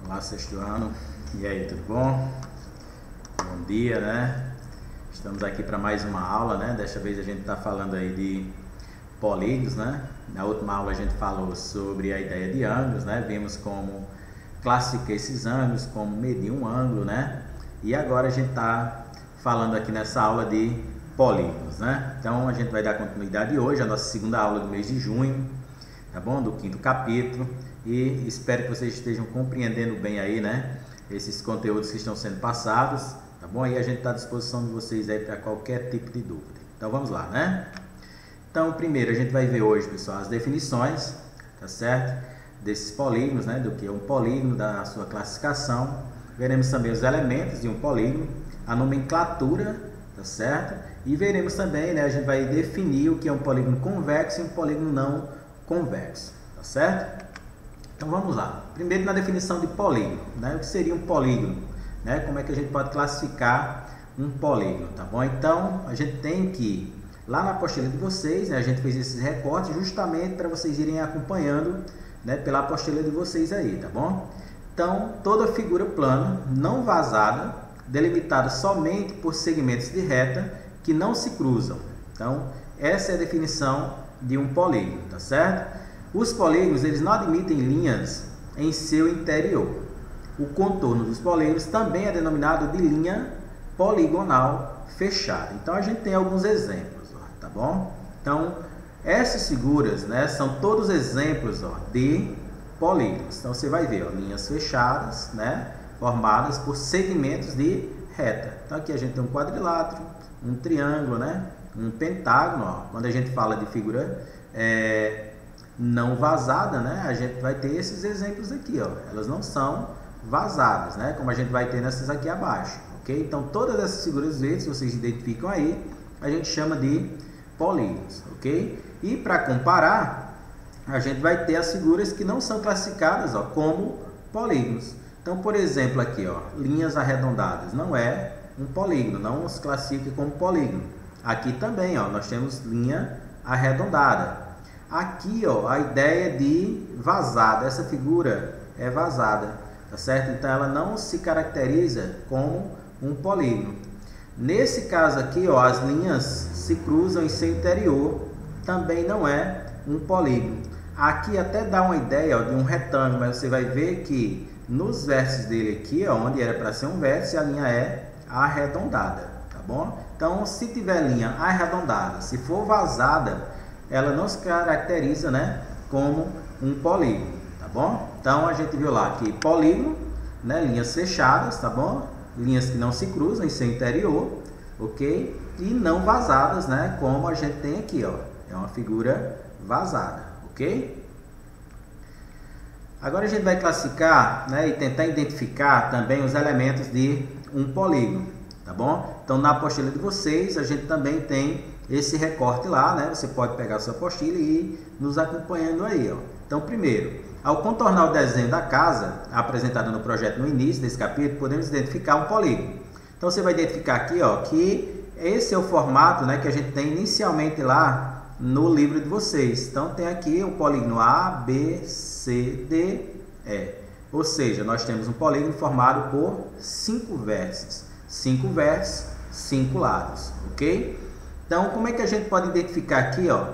Olá, sexto ano. E aí, tudo bom? Bom dia, né? Estamos aqui para mais uma aula, né? Desta vez a gente está falando aí de polígonos, né? Na última aula a gente falou sobre a ideia de ângulos, né? Vimos como classificar esses ângulos, como medir um ângulo, né? E agora a gente está falando aqui nessa aula de polígonos, né? Então a gente vai dar continuidade hoje à nossa segunda aula do mês de junho, tá bom? Do quinto capítulo. E espero que vocês estejam compreendendo bem aí, né? Esses conteúdos que estão sendo passados, tá bom? E a gente está à disposição de vocês aí para qualquer tipo de dúvida. Então vamos lá, né? Então primeiro a gente vai ver hoje, pessoal, as definições, tá certo? Desses polígonos, né? Do que é um polígono, da sua classificação. Veremos também os elementos de um polígono, a nomenclatura, tá certo? E veremos também, né? A gente vai definir o que é um polígono convexo e um polígono não convexo, tá certo? Então vamos lá. Primeiro na definição de polígono, né? O que seria um polígono, né? Como é que a gente pode classificar um polígono, tá bom? Então a gente tem que lá na apostila de vocês, né? A gente fez esses recortes justamente para vocês irem acompanhando, né? Pela apostila de vocês aí, tá bom? Então toda figura plana não vazada, delimitada somente por segmentos de reta que não se cruzam. Então essa é a definição de um polígono, tá certo? Os polígonos, eles não admitem linhas em seu interior. O contorno dos polígonos também é denominado de linha poligonal fechada. Então, a gente tem alguns exemplos, ó, tá bom? Então, essas figuras, né, são todos exemplos, ó, de polígonos. Então, você vai ver, ó, linhas fechadas, né, formadas por segmentos de reta. Então, aqui a gente tem um quadrilátero, um triângulo, né, um pentágono. Ó. Quando a gente fala de figura não vazada, né? A gente vai ter esses exemplos aqui, ó. Elas não são vazadas, né? Como a gente vai ter nessas aqui abaixo, ok? Então, todas essas figuras verdes, vocês identificam aí, a gente chama de polígonos, ok? E para comparar, a gente vai ter as figuras que não são classificadas, ó, como polígonos. Então, por exemplo, aqui, ó, linhas arredondadas, não é um polígono, não se classifica como polígono. Aqui também, ó, nós temos linha arredondada. Aqui, ó, a ideia de vazada, essa figura é vazada, tá certo? Então ela não se caracteriza como um polígono. Nesse caso aqui, ó, as linhas se cruzam em seu interior, também não é um polígono. Aqui até dá uma ideia, ó, de um retângulo, mas você vai ver que nos vértices dele aqui, ó, onde era para ser um vértice, a linha é arredondada, tá bom? Então, se tiver linha arredondada, se for vazada, ela não se caracteriza, né, como um polígono, tá bom? Então a gente viu lá que polígono, né, linhas fechadas, tá bom? Linhas que não se cruzam em seu interior, ok? E não vazadas, né, como a gente tem aqui, ó, é uma figura vazada, ok? Agora a gente vai classificar, né, e tentar identificar também os elementos de um polígono, tá bom? Então na apostila de vocês a gente também tem esse recorte lá, né? Você pode pegar a sua apostila e ir nos acompanhando aí, ó. Então, primeiro, ao contornar o desenho da casa, apresentado no projeto no início desse capítulo, podemos identificar um polígono. Então, você vai identificar aqui, ó, que esse é o formato, né, que a gente tem inicialmente lá no livro de vocês. Então, tem aqui o polígono A, B, C, D, E. Ou seja, nós temos um polígono formado por 5 vértices. 5 vértices, 5 lados, ok? Então, como é que a gente pode identificar aqui, ó,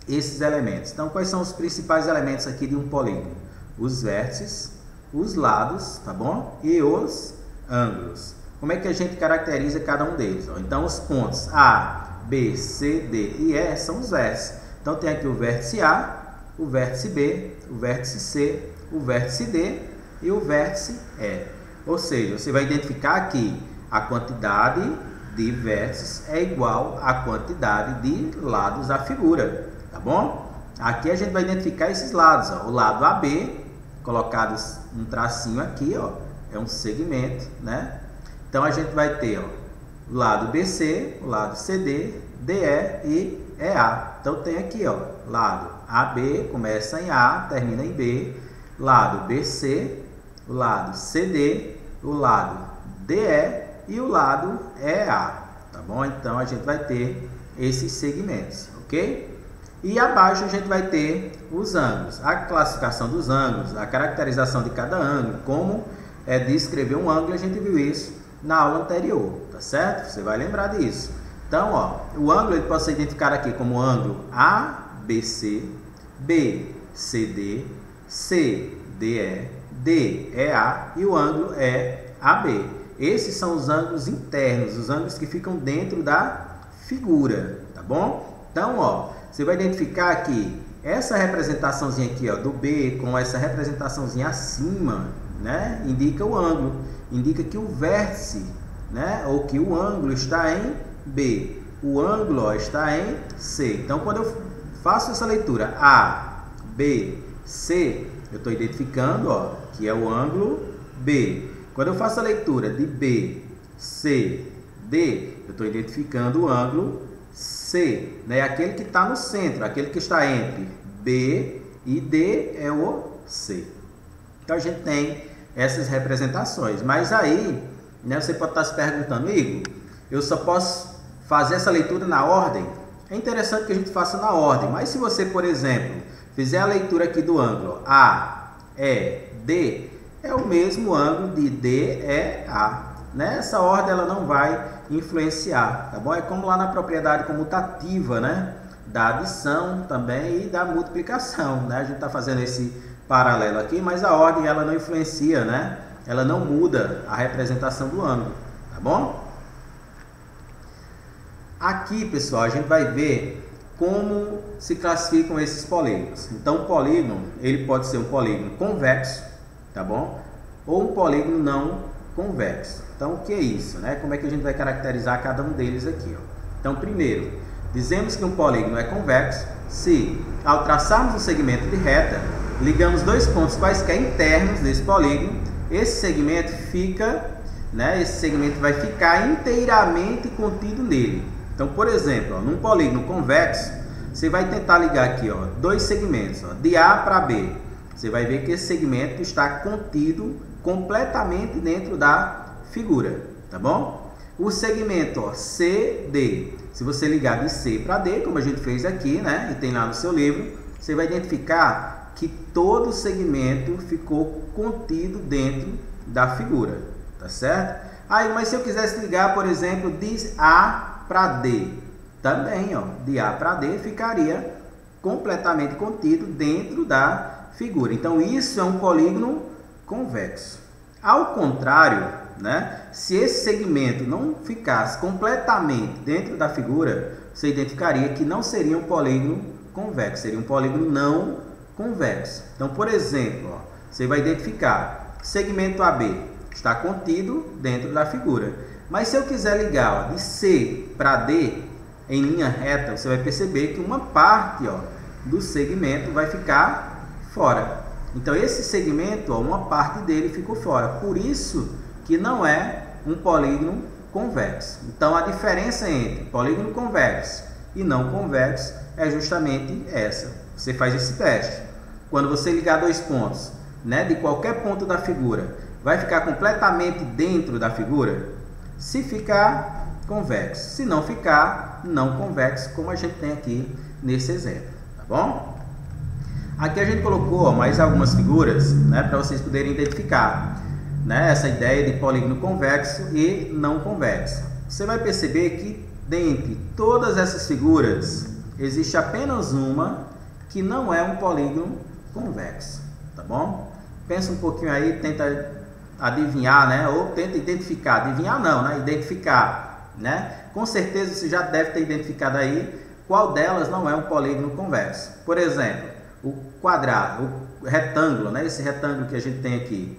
esses elementos? Então, quais são os principais elementos aqui de um polígono? Os vértices, os lados, tá bom? E os ângulos. Como é que a gente caracteriza cada um deles? Ó? Então, os pontos A, B, C, D e E são os vértices. Então, tem aqui o vértice A, o vértice B, o vértice C, o vértice D e o vértice E. Ou seja, você vai identificar aqui a quantidade de vértices é igual à quantidade de lados da figura, tá bom? Aqui a gente vai identificar esses lados, ó. O lado AB, colocados um tracinho aqui, ó, é um segmento, né? Então a gente vai ter, ó, o lado BC, o lado CD, DE e EA. Então tem aqui, ó, lado AB começa em A, termina em B, lado BC, o lado CD, o lado DE e o lado EA, tá bom? Então a gente vai ter esses segmentos, ok? E abaixo a gente vai ter os ângulos, a classificação dos ângulos, a caracterização de cada ângulo, como descrever um ângulo, a gente viu isso na aula anterior, tá certo? Você vai lembrar disso. Então, ó, o ângulo ele pode ser identificado aqui como ângulo ABC, BCD, CDE, DEA e o ângulo AB. Esses são os ângulos internos, os ângulos que ficam dentro da figura, tá bom? Então, ó, você vai identificar aqui essa representaçãozinha aqui, ó, do B com essa representaçãozinha acima, né? Indica o ângulo, indica que o vértice, né? Ou que o ângulo está em B, o ângulo, ó, está em C. Então, quando eu faço essa leitura A, B, C, eu estou identificando, ó, que é o ângulo B. Quando eu faço a leitura de B, C, D, eu estou identificando o ângulo C, né? Aquele que está no centro, aquele que está entre B e D é o C. Então, a gente tem essas representações. Mas aí, né, você pode estar se perguntando, amigo, eu só posso fazer essa leitura na ordem? É interessante que a gente faça na ordem, mas se você, por exemplo, fizer a leitura aqui do ângulo A, E, D, é o mesmo ângulo de D, E, A. Nessa ordem ela não vai influenciar, tá bom? É como lá na propriedade comutativa, né? Da adição também e da multiplicação, né? A gente está fazendo esse paralelo aqui, mas a ordem ela não influencia, né? Ela não muda a representação do ângulo, tá bom? Aqui, pessoal, a gente vai ver como se classificam esses polígonos. Então, o polígono, ele pode ser um polígono convexo, tá bom? Ou um polígono não convexo. Então, o que é isso, né? Como é que a gente vai caracterizar cada um deles aqui, ó? Então, primeiro, dizemos que um polígono é convexo se, ao traçarmos um segmento de reta, ligamos dois pontos quaisquer internos desse polígono, esse segmento fica, né? Esse segmento vai ficar inteiramente contido nele. Então, por exemplo, ó, num polígono convexo, você vai tentar ligar aqui, ó, dois segmentos, ó, de A para B. Você vai ver que esse segmento está contido completamente dentro da figura, tá bom? O segmento, ó, CD, se você ligar de C para D, como a gente fez aqui, né, e tem lá no seu livro, você vai identificar que todo o segmento ficou contido dentro da figura, tá certo? Aí, mas se eu quisesse ligar, por exemplo, de A para D, também, ó, de A para D ficaria completamente contido dentro da figura. Então, isso é um polígono convexo. Ao contrário, né, se esse segmento não ficasse completamente dentro da figura, você identificaria que não seria um polígono convexo, seria um polígono não convexo. Então, por exemplo, ó, você vai identificar segmento AB está contido dentro da figura. Mas se eu quiser ligar, ó, de C para D em linha reta, você vai perceber que uma parte, ó, do segmento vai ficar fora. Então, esse segmento, ó, uma parte dele ficou fora. Por isso que não é um polígono convexo. Então, a diferença entre polígono convexo e não convexo é justamente essa. Você faz esse teste. Quando você ligar dois pontos, né, de qualquer ponto da figura, vai ficar completamente dentro da figura? Se ficar, convexo. Se não ficar, não convexo, como a gente tem aqui nesse exemplo, tá bom? Aqui a gente colocou, ó, mais algumas figuras, né, para vocês poderem identificar, né, essa ideia de polígono convexo e não convexo. Você vai perceber que dentre todas essas figuras existe apenas uma que não é um polígono convexo, tá bom? Pensa um pouquinho aí, tenta adivinhar, né? Ou tenta identificar, adivinhar não, né? Identificar, né? Com certeza você já deve ter identificado aí qual delas não é um polígono convexo. Por exemplo, o quadrado, o retângulo, né? Esse retângulo que a gente tem aqui,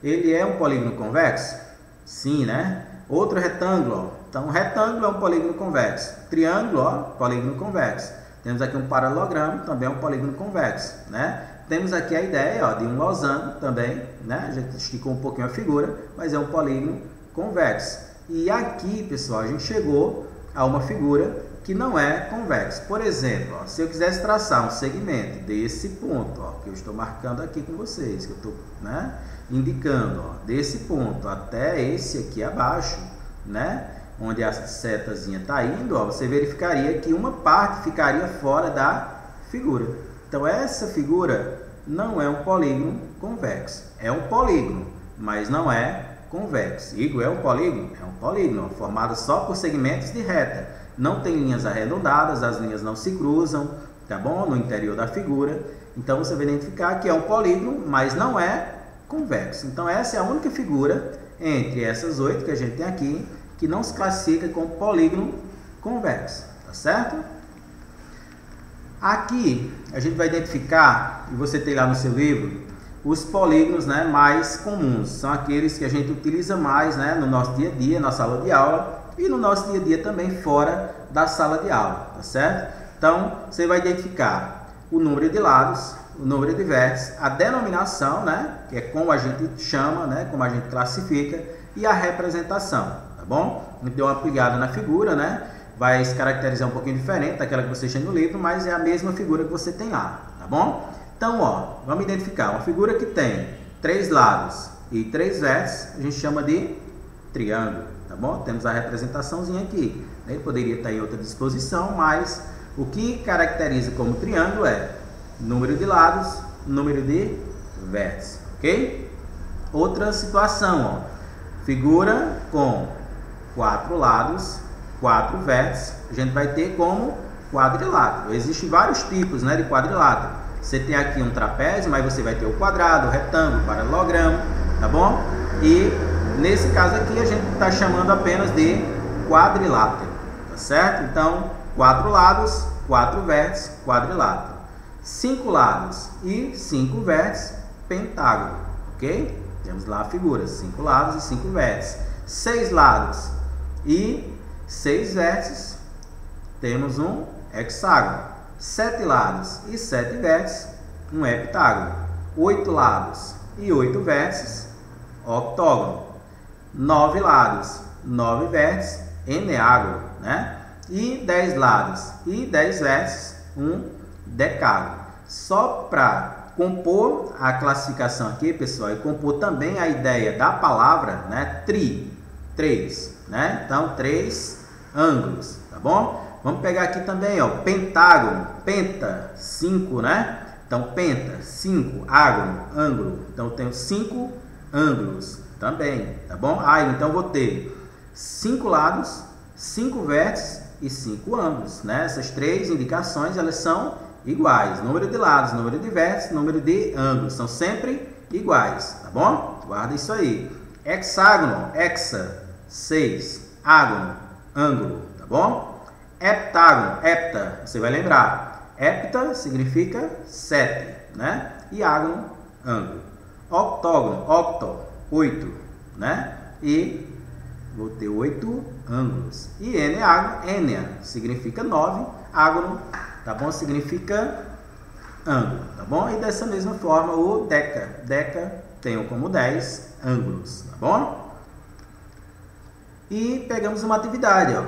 ele é um polígono convexo? Sim, né? Outro retângulo, ó. Então, um retângulo é um polígono convexo. Triângulo, ó, polígono convexo. Temos aqui um paralelogramo, também é um polígono convexo, né? Temos aqui a ideia, ó, de um losango também, né? A gente esticou um pouquinho a figura, mas é um polígono convexo. E aqui, pessoal, a gente chegou a uma figura que não é convexo. Por exemplo, ó, se eu quisesse traçar um segmento desse ponto, ó, que eu estou marcando aqui com vocês, que eu estou, né, indicando, ó, desse ponto até esse aqui abaixo, né? onde a setazinha está indo, ó, você verificaria que uma parte ficaria fora da figura. Então, essa figura não é um polígono convexo. É um polígono, mas não é convexo. Igor, é um polígono? É um polígono, formado só por segmentos de reta. Não tem linhas arredondadas, as linhas não se cruzam, tá bom? No interior da figura. Então, você vai identificar que é um polígono, mas não é convexo. Então, essa é a única figura entre essas 8 que a gente tem aqui que não se classifica como polígono convexo, tá certo? Aqui a gente vai identificar, e você tem lá no seu livro, os polígonos, né, mais comuns. São aqueles que a gente utiliza mais, né, no nosso dia a dia, na sala de aula e no nosso dia a dia também fora da sala de aula, tá certo? Então, você vai identificar o número de lados, o número de vértices, a denominação, né, que é como a gente chama, né, como a gente classifica, e a representação, tá bom? A gente deu uma pegada na figura, né? Vai se caracterizar um pouquinho diferente daquela que você tem no livro, mas é a mesma figura que você tem lá, tá bom? Então, ó, vamos identificar uma figura que tem 3 lados e 3 vértices, a gente chama de triângulo, tá bom? Temos a representaçãozinha aqui. Ele poderia estar em outra disposição, mas o que caracteriza como triângulo é número de lados, número de vértices, ok? Outra situação, ó, figura com 4 lados, 4 vértices, a gente vai ter como quadrilátero. Existem vários tipos, né, de quadrilátero. Você tem aqui um trapézio, mas você vai ter o quadrado, o retângulo, o paralelogramo, tá bom? E nesse caso aqui a gente está chamando apenas de quadrilátero, tá certo? Então, 4 lados, 4 vértices, quadrilátero. 5 lados e 5 vértices, pentágono, ok? Temos lá a figura, 5 lados e 5 vértices. 6 lados e 6 vértices, temos um hexágono. 7 lados e 7 vértices, um heptágono. 8 lados e 8 vértices, octógono. 9 lados, 9 vértices, eneágono, né? E 10 lados e 10 vértices, um decágono. Só para compor a classificação aqui, pessoal, e compor também a ideia da palavra, né? 3, né? Então, 3 ângulos, tá bom? Vamos pegar aqui também, ó, pentágono, penta, 5, né? Então, penta, 5, ágono, ângulo. Então, eu tenho 5 ângulos também, tá bom? Então, eu vou ter 5 lados, 5 vértices e 5 ângulos, né? Essas 3 indicações, elas são iguais. Número de lados, número de vértices, número de ângulos. São sempre iguais, tá bom? Guarda isso aí. Hexágono, hexa, 6. Ágono, ângulo, tá bom? Heptágono, hepta, você vai lembrar. Hepta significa 7, né? E ágono, ângulo. Octógono, octo, 8, né? E vou ter 8 ângulos. E eneágono, enea, significa 9, ágono, tá bom? Significa ângulo, tá bom? E dessa mesma forma o deca, deca tem como 10 ângulos, tá bom? E pegamos uma atividade, ó,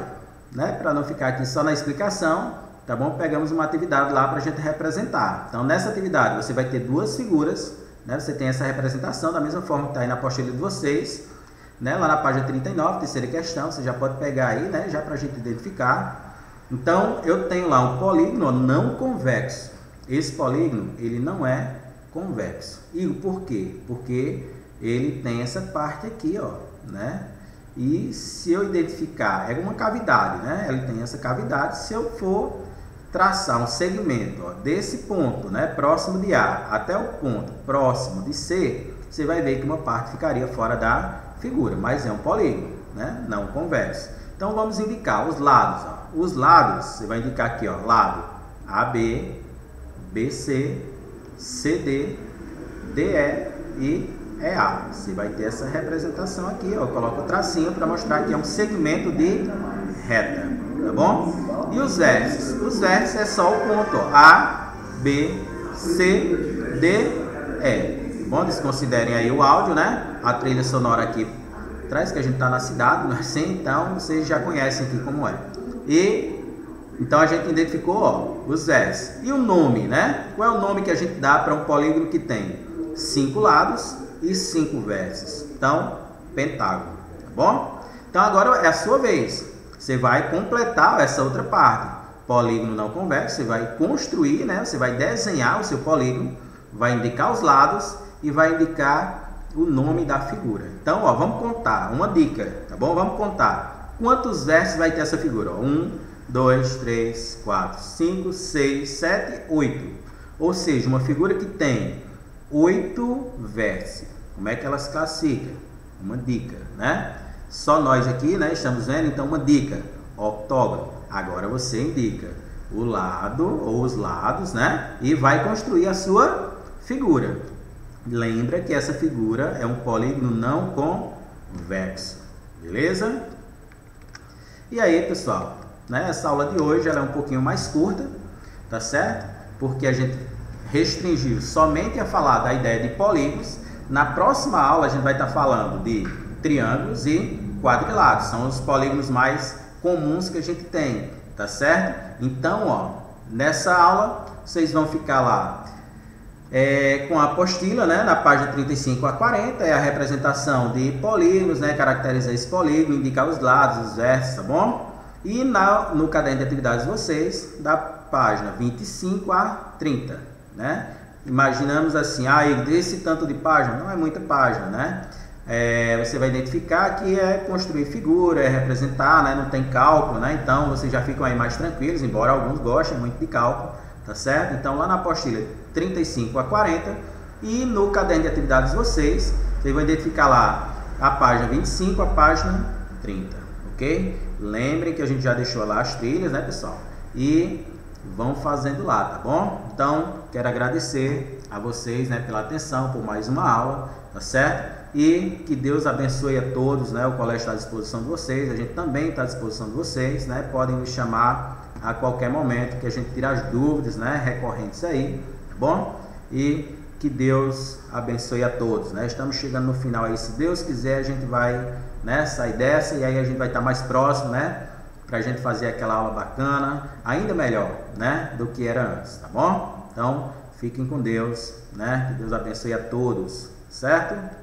né? Para não ficar aqui só na explicação, tá bom? Pegamos uma atividade lá para a gente representar. Então, nessa atividade, você vai ter 2 figuras, né? Você tem essa representação da mesma forma que está aí na apostila de vocês, né? Lá na página 39, terceira questão, você já pode pegar aí, né? Já para a gente identificar. Então, eu tenho lá um polígono não convexo. Esse polígono, ele não é convexo. E por quê? Porque ele tem essa parte aqui, ó, né? E se eu identificar, é uma cavidade, né? Ele tem essa cavidade. Se eu for traçar um segmento, ó, desse ponto, né, próximo de A até o ponto próximo de C, você vai ver que uma parte ficaria fora da figura, mas é um polígono, né? Não convexo. Então vamos indicar os lados, ó. Os lados, você vai indicar aqui, ó, lado AB, BC, CD, DE e EA. Você vai ter essa representação aqui, ó. Coloca o tracinho para mostrar que é um segmento de reta, tá bom? E os vértices? Os vértices é só o ponto, ó, A, B, C, D, E. Bom, desconsiderem aí o áudio, né? A trilha sonora aqui traz que a gente está na cidade, não é assim? Então vocês já conhecem aqui como é. E então a gente identificou, ó, os vértices. E o nome, né? Qual é o nome que a gente dá para um polígono que tem 5 lados e 5 vértices? Então, pentágono, tá bom? Então agora é a sua vez. Você vai completar essa outra parte. Polígono não convexo, você vai construir, né? Você vai desenhar o seu polígono, vai indicar os lados e vai indicar o nome da figura. Então, ó, vamos contar. Uma dica, tá bom? Vamos contar. Quantos vértices vai ter essa figura? 1, 2, 3, 4, 5, 6, 7, 8. Ou seja, uma figura que tem 8 vértices. Como é que ela se classifica? Uma dica, né? Só nós aqui, né, estamos vendo, então uma dica, octógono. Agora você indica o lado ou os lados, né, e vai construir a sua figura. Lembra que essa figura é um polígono não convexo, beleza? E aí, pessoal, né, essa aula de hoje ela é um pouquinho mais curta, tá certo? Porque a gente restringiu somente a falar da ideia de polígonos. Na próxima aula a gente vai estar falando de triângulos e quadriláteros, são os polígonos mais comuns que a gente tem, tá certo? Então, ó, nessa aula vocês vão ficar lá com a apostila, né, na página 35 a 40, é a representação de polígonos, né, caracterizar esse polígono, indicar os lados, os vértices, tá bom? E no caderno de atividades de vocês, da página 25 a 30, né? Imaginamos assim, desse tanto de página, não é muita página, né? Você vai identificar que é construir figura, é representar, né? Não tem cálculo, né? Então vocês já ficam aí mais tranquilos, embora alguns gostem muito de cálculo, tá certo? Então lá na apostila 35 a 40 e no caderno de atividades de vocês vão identificar lá a página 25 a página 30, ok? Lembrem que a gente já deixou lá as trilhas, né, pessoal? E vão fazendo lá, tá bom? Então quero agradecer a vocês, né, pela atenção, por mais uma aula, tá certo? E que Deus abençoe a todos, né? O colégio está à disposição de vocês, a gente também está à disposição de vocês, né? Podem nos chamar a qualquer momento que a gente tire as dúvidas, né, recorrentes aí, tá bom? E que Deus abençoe a todos, né? Estamos chegando no final aí, se Deus quiser a gente vai, né, sair dessa e aí a gente vai estar mais próximo, né? Pra gente fazer aquela aula bacana, ainda melhor, né, do que era antes, tá bom? Então, fiquem com Deus, né? Que Deus abençoe a todos, certo?